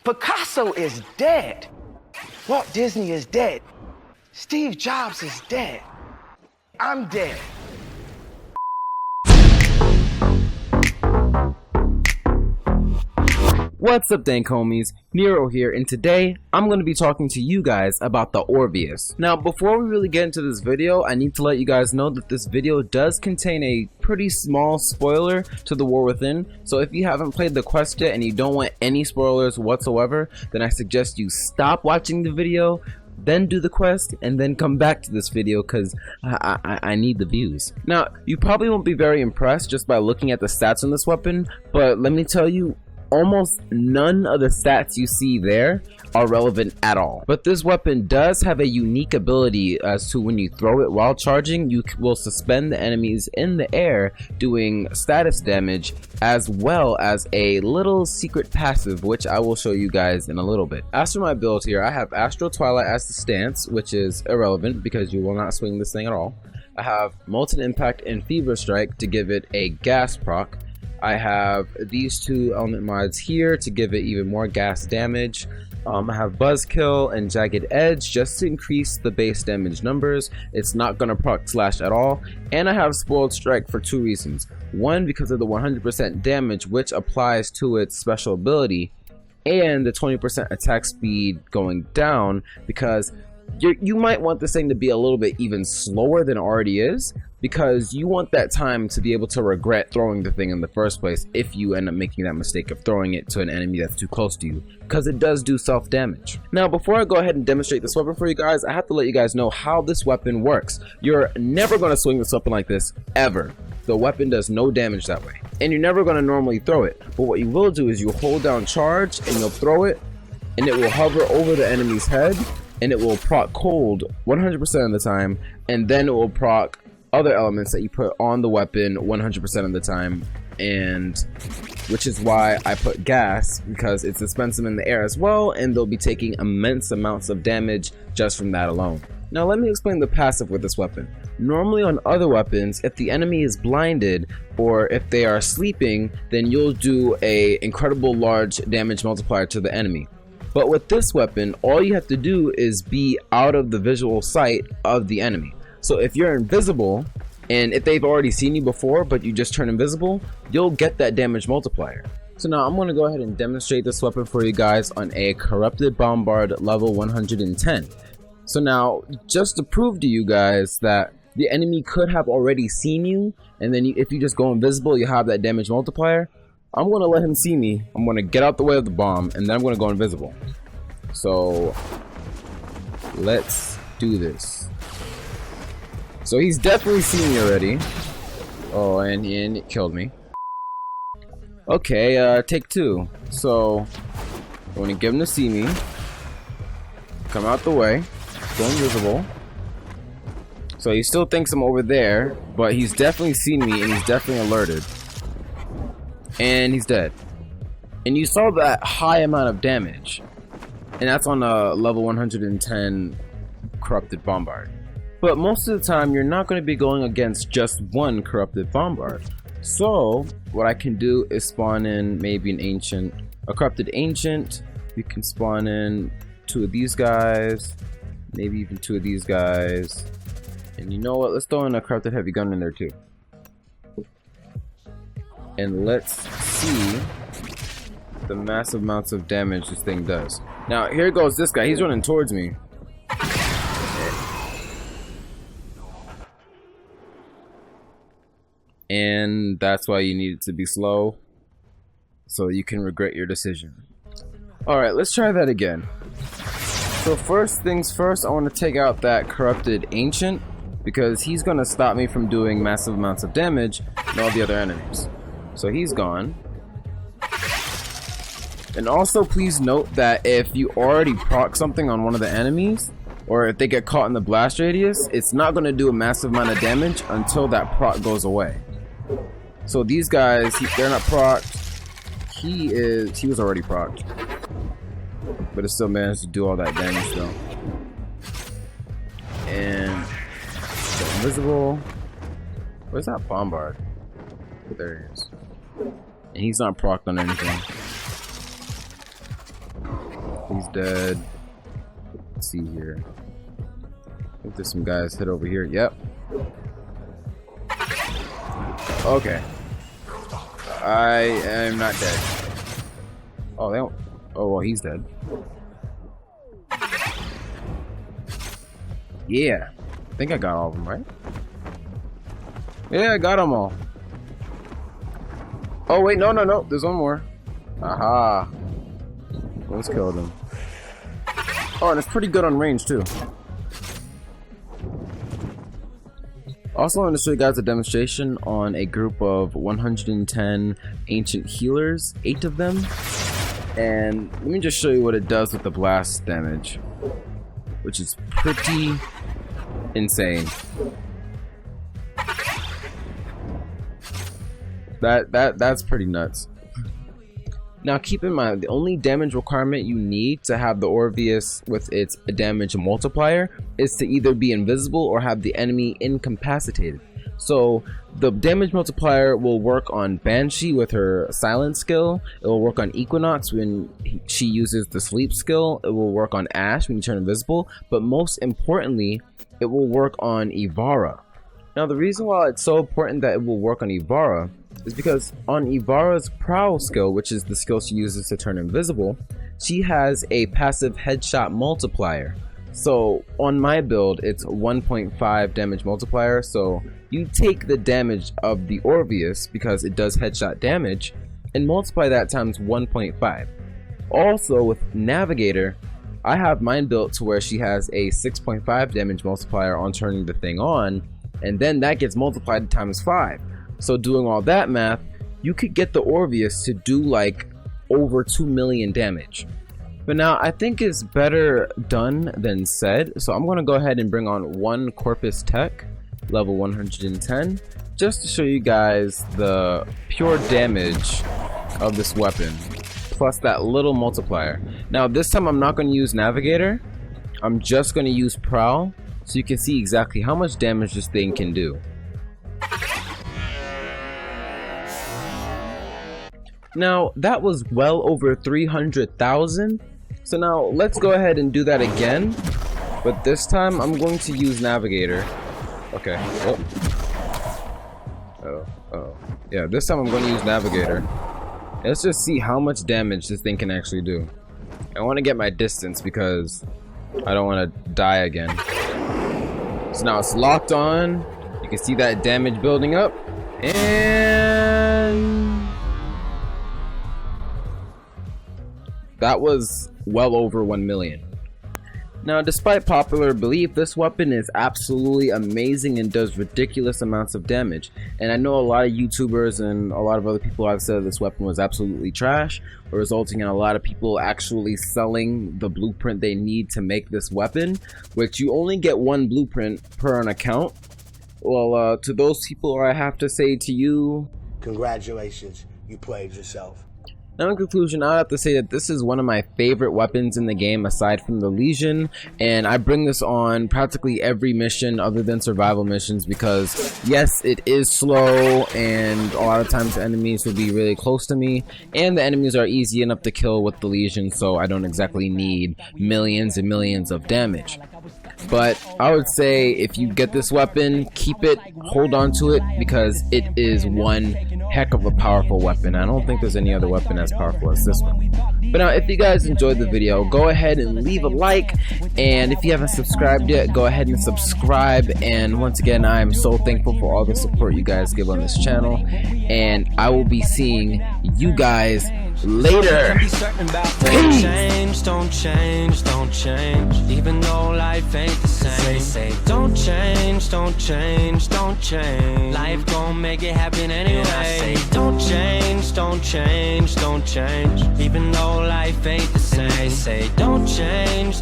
Picasso is dead. Walt Disney is dead. Steve Jobs is dead. I'm dead. What's up, Dank homies? Nero here, and today I'm going to be talking to you guys about the Orvius. Now, before we really get into this video, I need to let you guys know that this video does contain a pretty small spoiler to the War Within. So if you haven't played the quest yet and you don't want any spoilers whatsoever, then I suggest you stop watching the video, then do the quest, and then come back to this video because I need the views. Now, you probably won't be very impressed just by looking at the stats on this weapon, but let me tell you, almost none of the stats you see there are relevant at all. But this weapon does have a unique ability as to when you throw it while charging, you will suspend the enemies in the air, doing status damage, as well as a little secret passive, which I will show you guys in a little bit. As for my build here, I have Astral Twilight as the stance, which is irrelevant because you will not swing this thing at all. I have Molten Impact and Fever Strike to give it a gas proc. I have these two element mods here to give it even more gas damage. I have Buzzkill and Jagged Edge just to increase the base damage numbers. It's not going to proc slash at all. And I have Spoiled Strike for two reasons. One, because of the 100% damage which applies to its special ability, and the 20% attack speed going down, because you might want this thing to be a little bit even slower than it already is, because you want that time to be able to regret throwing the thing in the first place if you end up making that mistake of throwing it to an enemy that's too close to you, because it does do self damage. Now, before I go ahead and demonstrate this weapon for you guys, I have to let you guys know how this weapon works. You're never going to swing this weapon like this ever. The weapon does no damage that way, and you're never going to normally throw it. But what you will do is you hold down charge and you'll throw it, and it will hover over the enemy's head, and it will proc cold 100% of the time, and then it will proc other elements that you put on the weapon 100% of the time, and which is why I put gas, because it suspends them in the air as well, and they'll be taking immense amounts of damage just from that alone. Now let me explain the passive with this weapon. Normally on other weapons, if the enemy is blinded or if they are sleeping, then you'll do a incredible large damage multiplier to the enemy. But with this weapon, all you have to do is be out of the visual sight of the enemy. So if you're invisible, and if they've already seen you before, but you just turn invisible, you'll get that damage multiplier. So now I'm going to go ahead and demonstrate this weapon for you guys on a Corrupted Bombard level 110. So now, just to prove to you guys that the enemy could have already seen you, and then if you just go invisible, you have that damage multiplier, I'm going to let him see me. I'm going to get out the way of the bomb, and then I'm going to go invisible. So let's do this. So he's definitely seen me already. Oh, and it killed me. Okay, take two. So I'm going to give him to see me. Come out the way. Go invisible. So he still thinks I'm over there, but he's definitely seen me, and he's definitely alerted. And he's dead. And you saw that high amount of damage, and that's on a level 110 Corrupted Bombard. But most of the time you're not going to be going against just one Corrupted Bombard. So what I can do is spawn in maybe a Corrupted Ancient. We can spawn in two of these guys, maybe even two of these guys, and you know what, let's throw in a Corrupted Heavy Gun in there too. And let's see the massive amounts of damage this thing does. Now here goes this guy. He's running towards me. And that's why you need it to be slow, so you can regret your decision. Alright, let's try that again. So first things first, I want to take out that Corrupted Ancient, because he's going to stop me from doing massive amounts of damage and all the other enemies. So he's gone. And also please note that if you already proc something on one of the enemies, or if they get caught in the blast radius, it's not going to do a massive amount of damage until that proc goes away. So these guys, they're not procced. He was already procced, but it still managed to do all that damage though. And invisible. Where's that bombard? Oh, there he is. And he's not procced on anything. he's dead. Let's see here. I think there's some guys hid over here. Yep. Okay. I am not dead. Oh, they don't. Oh, well, he's dead. Yeah. I think I got all of them, right? Yeah, I got them all. Oh, wait, no. There's one more. Aha. Let's kill them. Oh, and it's pretty good on range, too. Also, I'm going to show you guys a demonstration on a group of 110 ancient healers, 8 of them. And let me just show you what it does with the blast damage, which is pretty insane. That's pretty nuts. Now keep in mind, the only damage requirement you need to have the Orvius with its damage multiplier is to either be invisible or have the enemy incapacitated. So the damage multiplier will work on Banshee with her silence skill, it will work on Equinox when she uses the sleep skill, it will work on Ash when you turn invisible, but most importantly, it will work on Ivara. Now the reason why it's so important that it will work on Ivara is because on Ivara's Prowl skill, which is the skill she uses to turn invisible, she has a passive headshot multiplier. So on my build, it's 1.5 damage multiplier, so you take the damage of the Orvius, because it does headshot damage, and multiply that times 1.5. Also with Navigator, I have mine built to where she has a 6.5 damage multiplier on turning the thing on, and then that gets multiplied times 5. So doing all that math, you could get the Orvius to do like over 2 million damage. But now I think it's better done than said, so I'm going to go ahead and bring on one Corpus Tech, level 110, just to show you guys the pure damage of this weapon, plus that little multiplier. Now this time I'm not going to use Navigator, I'm just going to use Prowl, so you can see exactly how much damage this thing can do. Now that was well over 300,000. So now let's go ahead and do that again, but this time I'm going to use Navigator. Okay. Oh. Yeah, this time I'm going to use Navigator. Let's just see how much damage this thing can actually do. I want to get my distance because I don't want to die again. So now it's locked on. You can see that damage building up, and that was well over 1 million. Now, despite popular belief, this weapon is absolutely amazing and does ridiculous amounts of damage. And I know a lot of YouTubers and a lot of other people have said this weapon was absolutely trash, resulting in a lot of people actually selling the blueprint they need to make this weapon, which you only get one blueprint per an account. Well, to those people, I have to say to you, congratulations, you played yourself. Now in conclusion, I have to say that this is one of my favorite weapons in the game aside from the Legion, and I bring this on practically every mission other than survival missions because yes, it is slow and a lot of times enemies will be really close to me, and the enemies are easy enough to kill with the Legion, so I don't exactly need millions and millions of damage. But I would say if you get this weapon, keep it, hold on to it, because it is one heck of a powerful weapon. I don't think there's any other weapon as powerful as this one. But now, if you guys enjoyed the video, go ahead and leave a like, and if you haven't subscribed yet, go ahead and subscribe. And once again, I am so thankful for all the support you guys give on this channel, and I will be seeing you guys later. Peace. Don't change, even though life ain't the same. Say, don't change. Life gon' make it happen anyway. And I say, don't change, even though life ain't the same. Say, don't change.